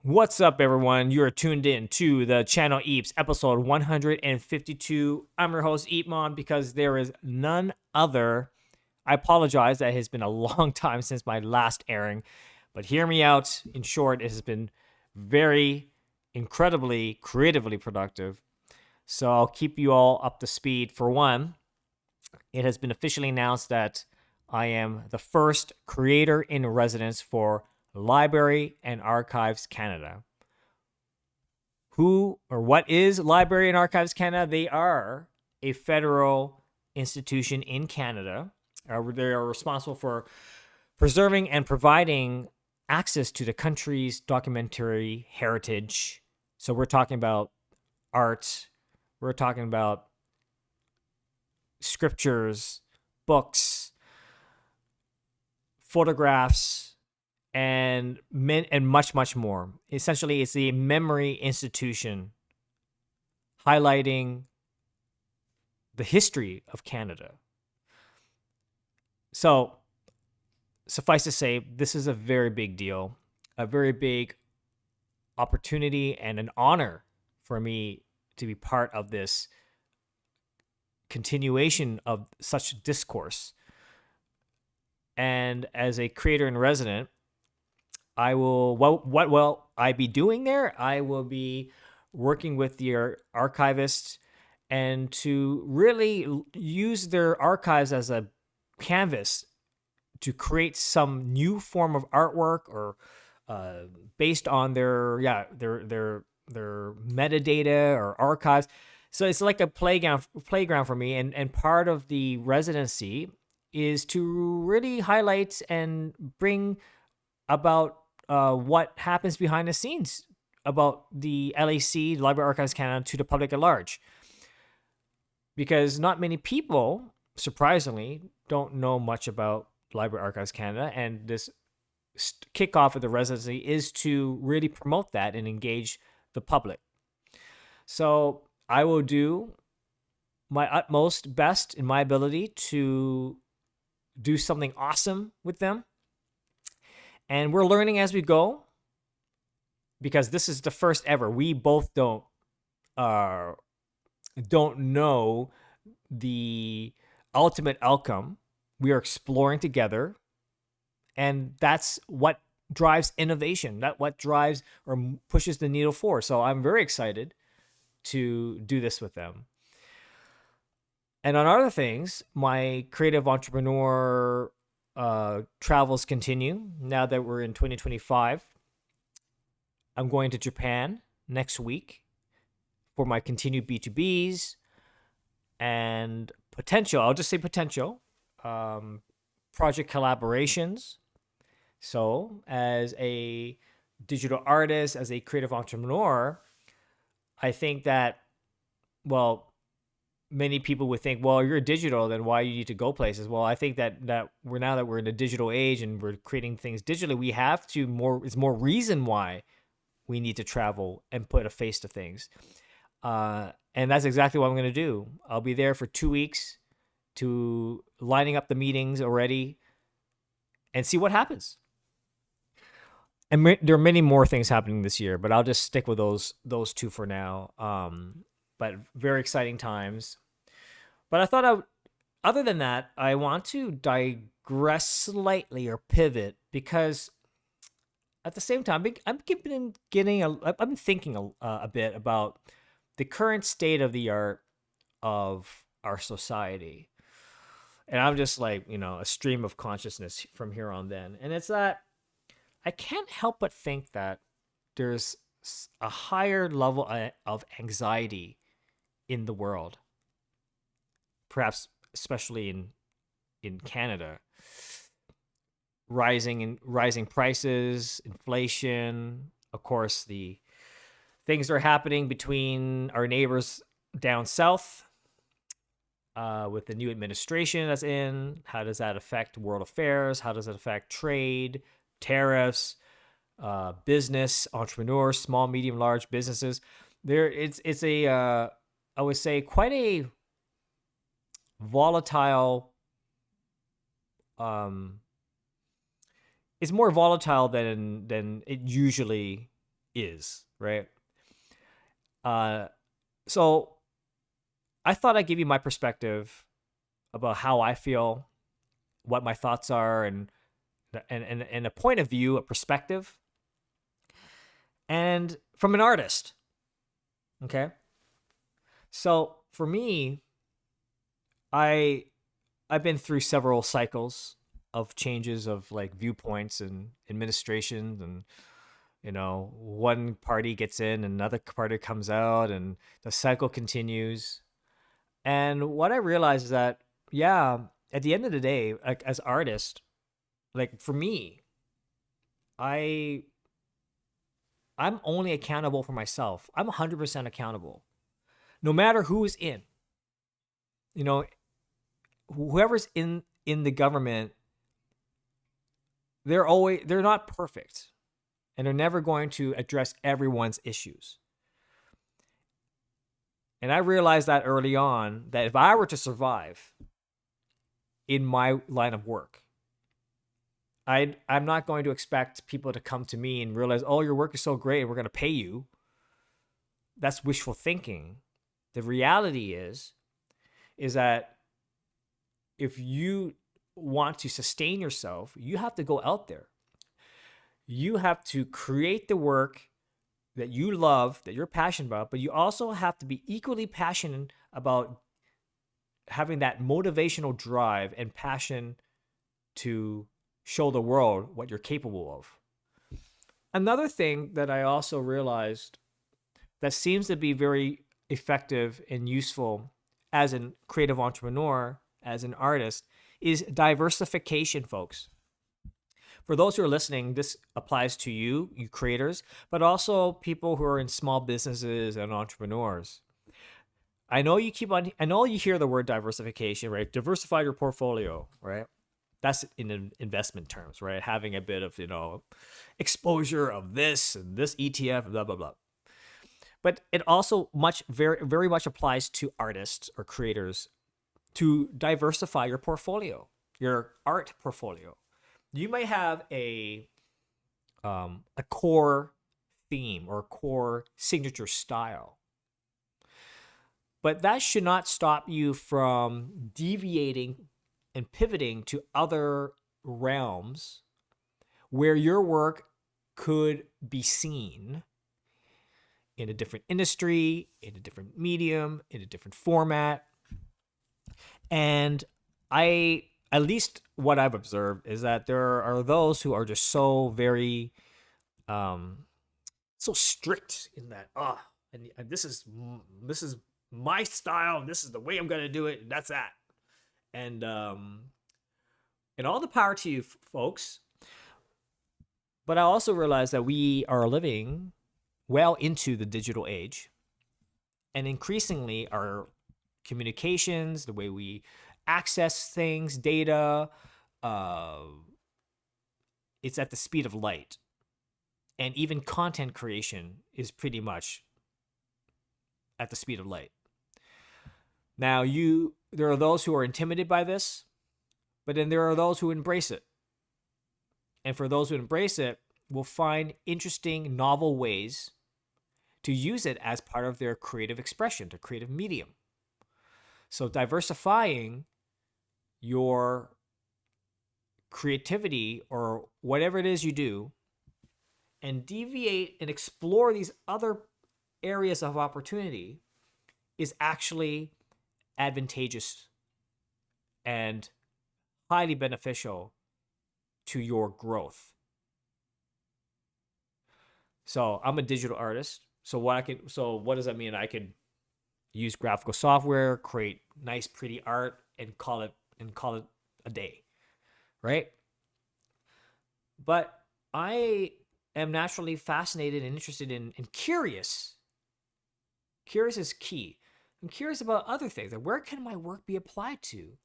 What's up, everyone? You're tuned in to the channel EEPS, episode 152. I'm your host, EEPMON, because there is none other. I apologize that it has been a long time since my last airing, but hear me out. In short, it has been very, incredibly, creatively productive. So I'll keep you all up to speed. For one, it has been officially announced that I am the first creator in residence for Library and Archives Canada. Who or what is Library and Archives Canada? They are a federal institution in Canada. They are responsible for preserving and providing access to the country's documentary heritage. So we're talking about art, we're talking about scriptures, books, photographs, and much, much more. Essentially, it's a memory institution highlighting the history of Canada. So, suffice to say, this is a very big deal, a very big opportunity, and an honor for me to be part of this continuation of such discourse. And as a creator in resident, I will, what will I be doing there? I will be working with the archivists and to really use their archives as a canvas to create some new form of artwork or based on their metadata or archives. So it's like a playground for me. And part of the residency is to really highlight and bring about what happens behind the scenes about the LAC, the Library Archives Canada, to the public at large. Because not many people, surprisingly, don't know much about Library Archives Canada, and this kickoff of the residency is to really promote that and engage the public. So I will do my utmost best in my ability to do something awesome with them. And we're learning as we go, because this is the first ever. We both don't know the ultimate outcome. We are exploring together, and that's what drives innovation. That what drives or pushes the needle forward. So I'm very excited to do this with them. And on other things, my creative entrepreneur travels continue. Now that we're in 2025, I'm going to Japan next week for my continued B2Bs and potential, I'll just say potential, project collaborations. So as a digital artist, as a creative entrepreneur, I think that, well, many people would think, well, you're digital, then why you need to go places? Well, I think that we're now that we're in a digital age and we're creating things digitally, we have to it's more reason why we need to travel and put a face to things. And that's exactly what I'm going to do. I'll be there for 2 weeks to lining up the meetings already and see what happens. And there are many more things happening this year, but I'll just stick with those two for now. But very exciting times. But I thought other than that, I want to digress slightly or pivot, because at the same time, I've been thinking a bit about the current state of the art of our society. And I'm just like, a stream of consciousness from here on then. And it's that I can't help but think that there's a higher level of anxiety in the world, perhaps especially in Canada. Rising prices, inflation, of course, the things that are happening between our neighbors down south with the new administration that's in. How does that affect world affairs? How does it affect trade, tariffs, business, entrepreneurs, small, medium, large businesses? It's a I would say quite a volatile. It's more volatile than it usually is, right? Uh, so I thought I'd give you my perspective about how I feel, what my thoughts are, and a point of view, a perspective, and from an artist. Okay. So for me, I I've been through several cycles of changes of like viewpoints and administrations, and one party gets in, another party comes out, and the cycle continues. And what I realized is that, yeah, at the end of the day, like as artist, like for me, I I'm only accountable for myself. I'm 100% accountable. No matter who's in. You know, whoever's in the government, they're not perfect, and they're never going to address everyone's issues. And I realized that early on, that if I were to survive in my line of work, I'm not going to expect people to come to me and realize, oh, your work is so great, we're going to pay you. That's wishful thinking. The reality is that if you want to sustain yourself, you have to go out there. You have to create the work that you love, that you're passionate about, but you also have to be equally passionate about having that motivational drive and passion to show the world what you're capable of. Another thing that I also realized that seems to be very effective and useful as a creative entrepreneur, as an artist, is diversification, folks. For those who are listening, this applies to you creators, but also people who are in small businesses and entrepreneurs. I know you hear the word diversification, right? Diversify your portfolio, right? That's in investment terms, right? Having a bit of, exposure of this and this ETF, blah, blah, blah. But it also very, very much applies to artists or creators to diversify your portfolio, your art portfolio. You may have a core theme or a core signature style, but that should not stop you from deviating and pivoting to other realms where your work could be seen in a different industry, in a different medium, in a different format. And at least what I've observed is that there are those who are just so very, so strict in that. And this is my style, and this is the way I'm gonna do it, and that's that. And all the power to you, folks. But I also realize that we are living well into the digital age, and increasingly our communications, the way we access things, data, it's at the speed of light. And even content creation is pretty much at the speed of light. Now, there are those who are intimidated by this, but then there are those who embrace it. And for those who embrace it, will find interesting, novel ways to use it as part of their creative expression, their creative medium. So diversifying your creativity or whatever it is you do, and deviate and explore these other areas of opportunity, is actually advantageous and highly beneficial to your growth. So I'm a digital artist. So what does that mean? I can use graphical software, create nice, pretty art, and call it a day, right? But I am naturally fascinated and interested in and curious. Curious is key. I'm curious about other things. Like, where can my work be applied to?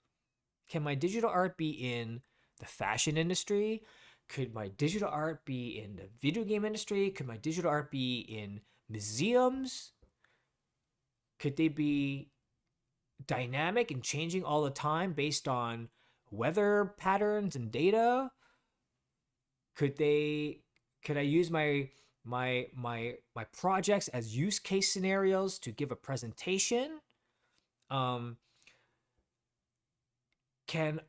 Can my digital art be in the fashion industry? Could my digital art be in the video game industry? Could my digital art be in museums? Could they be dynamic and changing all the time based on weather patterns and data? Could I use my my projects as use case scenarios to give a presentation? Um, can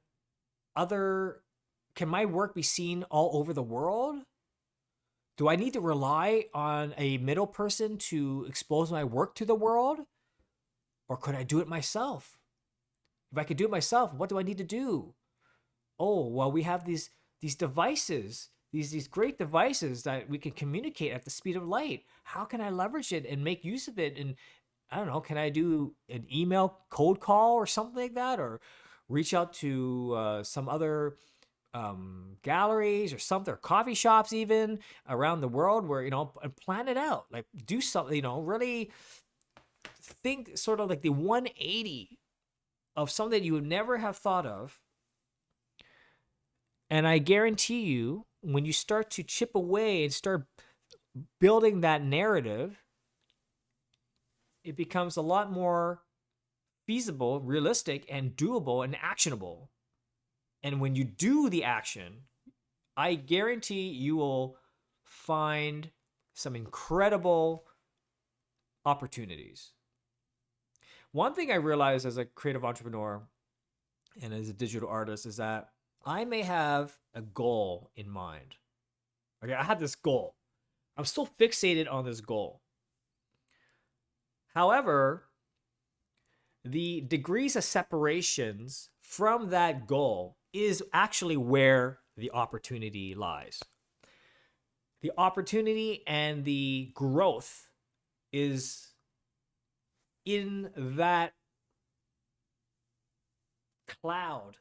other can my work be seen all over the world? Do I need to rely on a middle person to expose my work to the world? Or could I do it myself? If I could do it myself, what do I need to do? Oh, well, we have these devices, these great devices that we can communicate at the speed of light. How can I leverage it and make use of it? And I don't know, can I do an email cold call or something like that, or reach out to some other galleries or something, or coffee shops even around the world, where and plan it out, like do something, really think sort of like the 180 of something that you would never have thought of. And I guarantee you, when you start to chip away and start building that narrative, it becomes a lot more feasible, realistic, and doable and actionable. And when you do the action, I guarantee you will find some incredible opportunities. One thing I realized as a creative entrepreneur and as a digital artist is that I may have a goal in mind. Okay, I have this goal. I'm still fixated on this goal. However, the degrees of separations from that goal is actually where the opportunity lies. The opportunity and the growth is in that cloud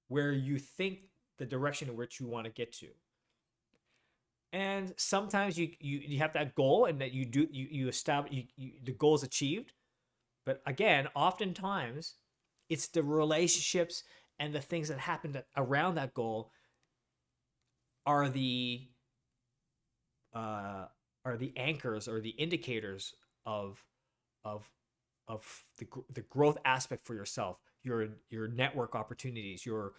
where you think the direction in which you want to get to. And sometimes you have that goal, and that you establish, the goal is achieved. But again, oftentimes it's the relationships and the things that happen around that goal are the anchors or the indicators of of the growth aspect for yourself, your network opportunities, your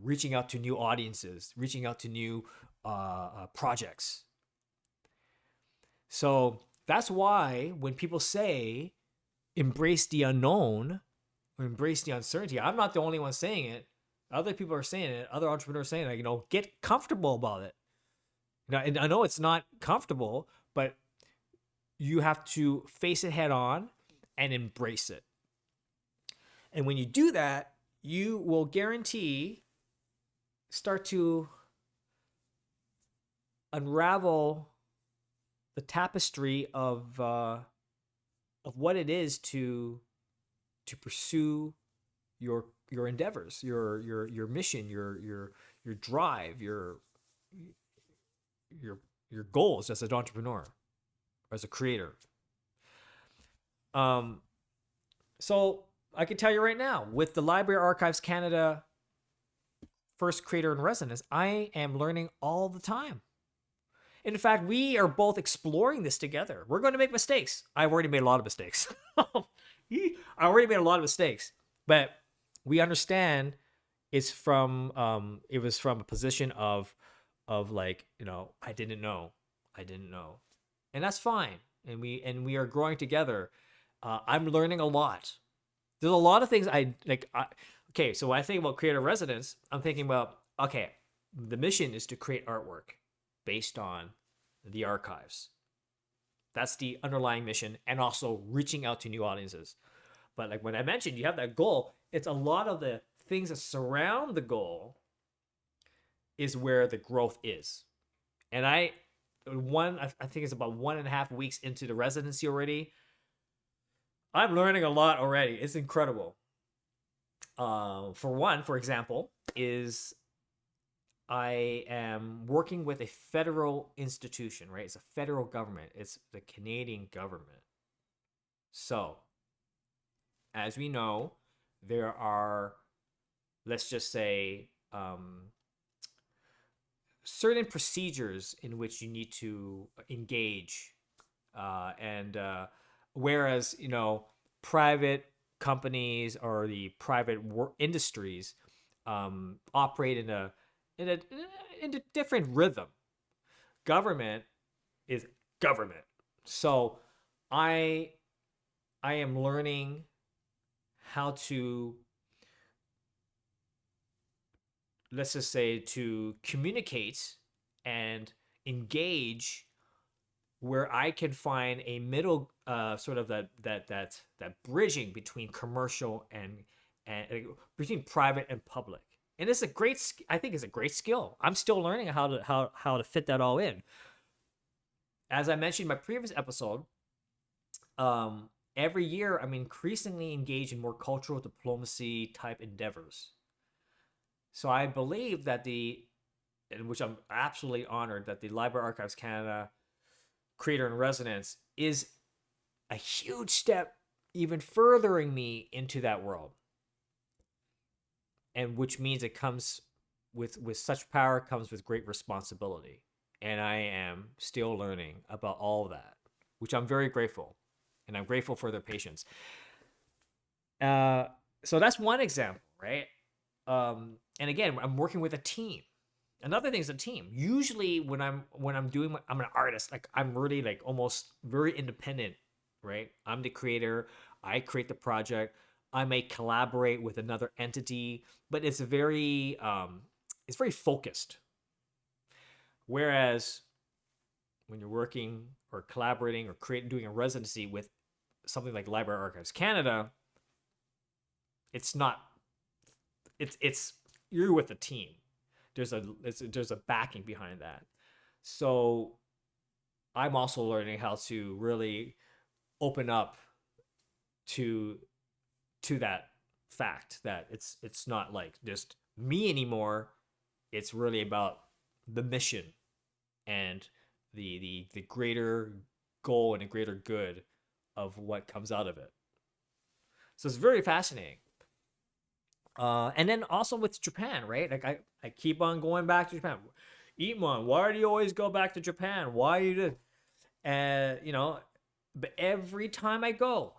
reaching out to new audiences, reaching out to new projects. So that's why when people say embrace the unknown or embrace the uncertainty, I'm not the only one saying it. Other people are saying it. Other entrepreneurs are saying it. Get comfortable about it. And I know it's not comfortable, but you have to face it head on and embrace it. And when you do that, you will guarantee start to unravel the tapestry of what it is to pursue your endeavors, your mission, your drive, your goals as an entrepreneur, as a creator. So I can tell you right now, with the Library Archives Canada First Creator in Residence, I am learning all the time. In fact, we are both exploring this together. We're going to make mistakes. I've already made a lot of mistakes. But we understand it was from a position of like, I didn't know, and that's fine. And we are growing together. I'm learning a lot. There's a lot of things I like. Okay, so when I think about creative residence, I'm thinking about, okay, the mission is to create artwork based on the archives. That's the underlying mission, and also reaching out to new audiences. But like when I mentioned, you have that goal, it's a lot of the things that surround the goal is where the growth is. And I think it's about 1.5 weeks into the residency already. I'm learning a lot already. It's incredible. For example, is I am working with a federal institution, right? It's a federal government. It's the Canadian government. So, as we know, there are, let's just say, certain procedures in which you need to engage. And whereas, private companies or the private industries operate in a different rhythm. government is government. So I I am learning how to, let's just say, to communicate and engage where I can find a middle, sort of that bridging between commercial and between private and public. And it's a great, I think it's a great skill. I'm still learning how to fit that all in. As I mentioned in my previous episode, every year I'm increasingly engaged in more cultural diplomacy type endeavors. So I believe that in which I'm absolutely honored, that the Library Archives Canada Creator in Residence is a huge step even furthering me into that world. And which means it comes with such power comes with great responsibility. And I am still learning about all of that, which I'm very grateful. And I'm grateful for their patience. So that's one example, right? And again, I'm working with a team. Another thing is a team. Usually when I'm doing I'm an artist, like I'm really like almost very independent, right? I'm the creator. I create the project. I may collaborate with another entity, but it's very focused. Whereas when you're working or collaborating or doing a residency with something like Library Archives Canada, it's not. It's you're with a team. There's a backing behind that. So I'm also learning how to really open up to that fact that it's not like just me anymore. It's really about the mission and the greater goal and the greater good of what comes out of it. So it's very fascinating. And then also with Japan, right? Like I keep on going back to Japan. EEPMON, why do you always go back to Japan? Why you did? And but every time I go,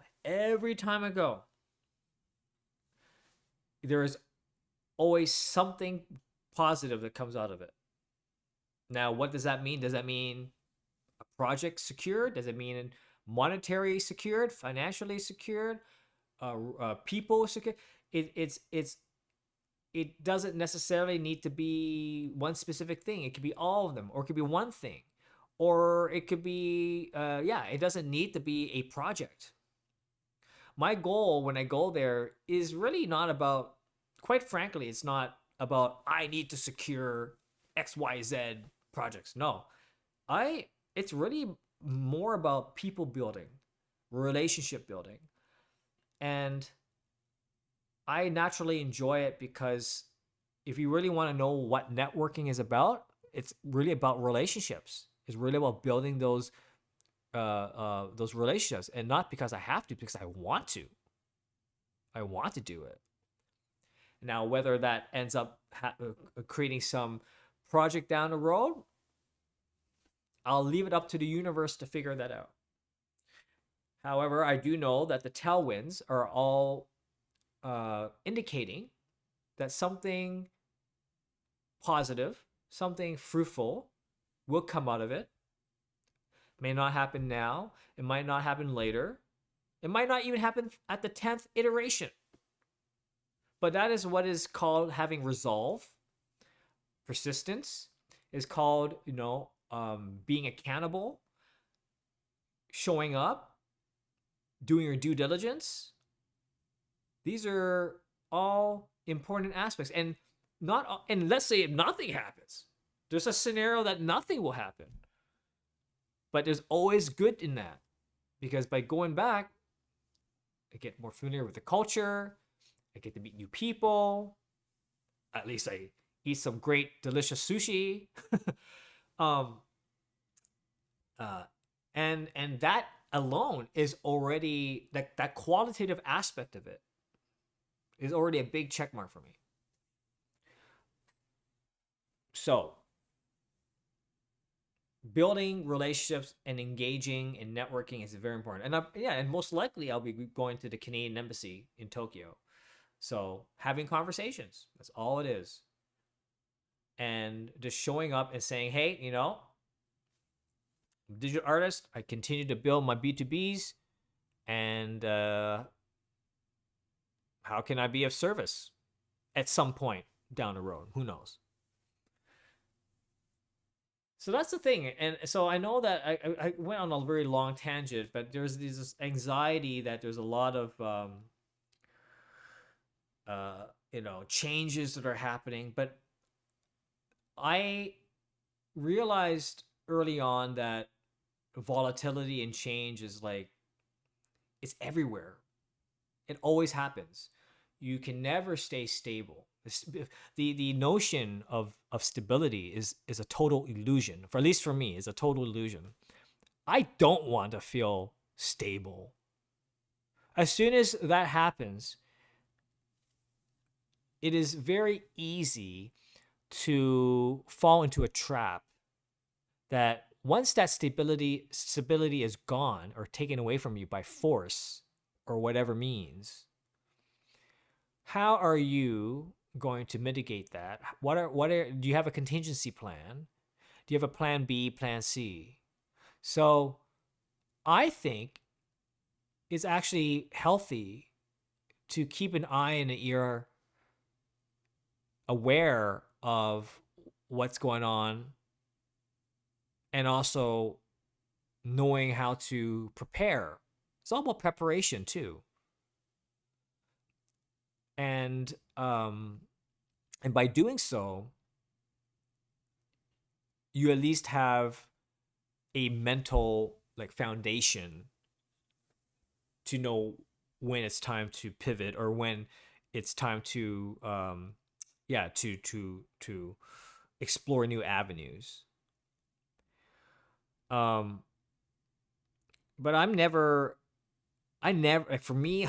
there is always something positive that comes out of it. Now, what does that mean? Does that mean a project secured? Does it mean monetary secured, financially secured, people secured? It doesn't necessarily need to be one specific thing. It could be all of them, or it could be one thing, or it could be it doesn't need to be a project. My goal when I go there is really not about, quite frankly, it's not about I need to secure XYZ projects. No. It's really more about people building, relationship building. And I naturally enjoy it because if you really want to know what networking is about, it's really about relationships. It's really about building those relationships, and not because I have to, because I want to. I want to do it. Now, whether that ends up creating some project down the road, I'll leave it up to the universe to figure that out. However, I do know that the tailwinds are all indicating that something positive, something fruitful will come out of it. May not happen now. It might not happen later. It might not even happen at the 10th iteration. But that is what is called having resolve. Persistence is called, being accountable, showing up, doing your due diligence. These are all important aspects. And let's say if nothing happens, there's a scenario that nothing will happen. But there's always good in that, because by going back, I get more familiar with the culture. I get to meet new people. At least I eat some great, delicious sushi. And that alone is already that qualitative aspect of it is already a big check mark for me. So building relationships and engaging and networking is very important. And most likely I'll be going to the Canadian Embassy in Tokyo. So having conversations, that's all it is. And just showing up and saying, hey, digital artist. I continue to build my B2Bs, and how can I be of service at some point down the road? Who knows? So that's the thing, and so I know that I went on a very long tangent, but there's this anxiety that there's a lot of changes that are happening, but I realized early on that volatility and change is like it's everywhere. It always happens. You can never stay stable. The notion of stability is a total illusion. For at least for me, is a total illusion. I don't want to feel stable. As soon as that happens, it is very easy to fall into a trap that once that stability is gone or taken away from you by force or whatever means, how are you going to mitigate that? Do you have a contingency plan? Do you have a plan B, plan C? So I think it's actually healthy to keep an eye and an ear aware of what's going on, and also knowing how to prepare. It's all about preparation too. And by doing so, you at least have a mental like foundation to know when it's time to pivot, or when it's time to to explore new avenues. But I never, like, for me,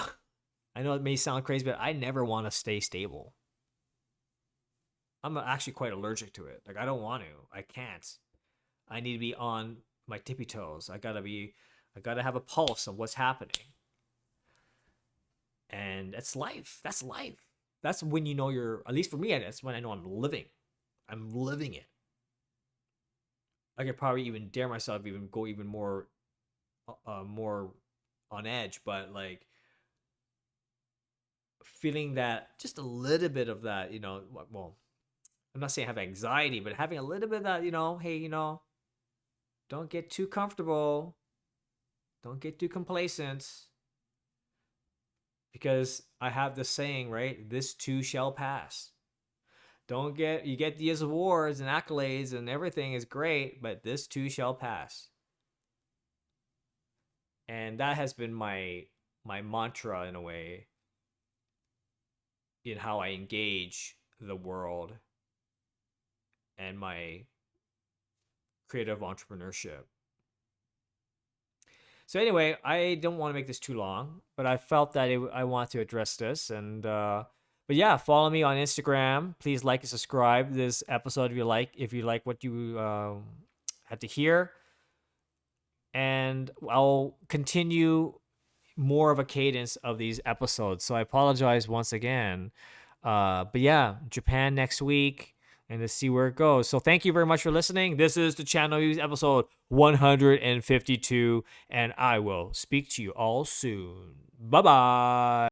I know it may sound crazy, but I never want to stay stable. I'm actually quite allergic to it. Like, I don't want to. I can't. I need to be on my tippy toes. I gotta have a pulse of what's happening. And that's life. That's life. That's when you know you're, at least for me, that's when I know I'm living. I'm living it. I could probably even dare myself even go even more more on edge, but like feeling that, just a little bit of that, well, I'm not saying have anxiety, but having a little bit of that, hey, don't get too comfortable, don't get too complacent, because I have this saying, right? This too shall pass. Don't get, you get these awards and accolades and everything is great, but this too shall pass. And that has been my mantra in a way, in how I engage the world and my creative entrepreneurship. So anyway, I don't want to make this too long, but I felt that I want to address this. And but yeah, follow me on Instagram. Please like and subscribe this episode if you like what you had to hear. And I'll continue more of a cadence of these episodes. So I apologize once again. But yeah, Japan next week, and let's see where it goes. So thank you very much for listening. This is the Channel Use episode 152, and I will speak to you all soon. Bye bye.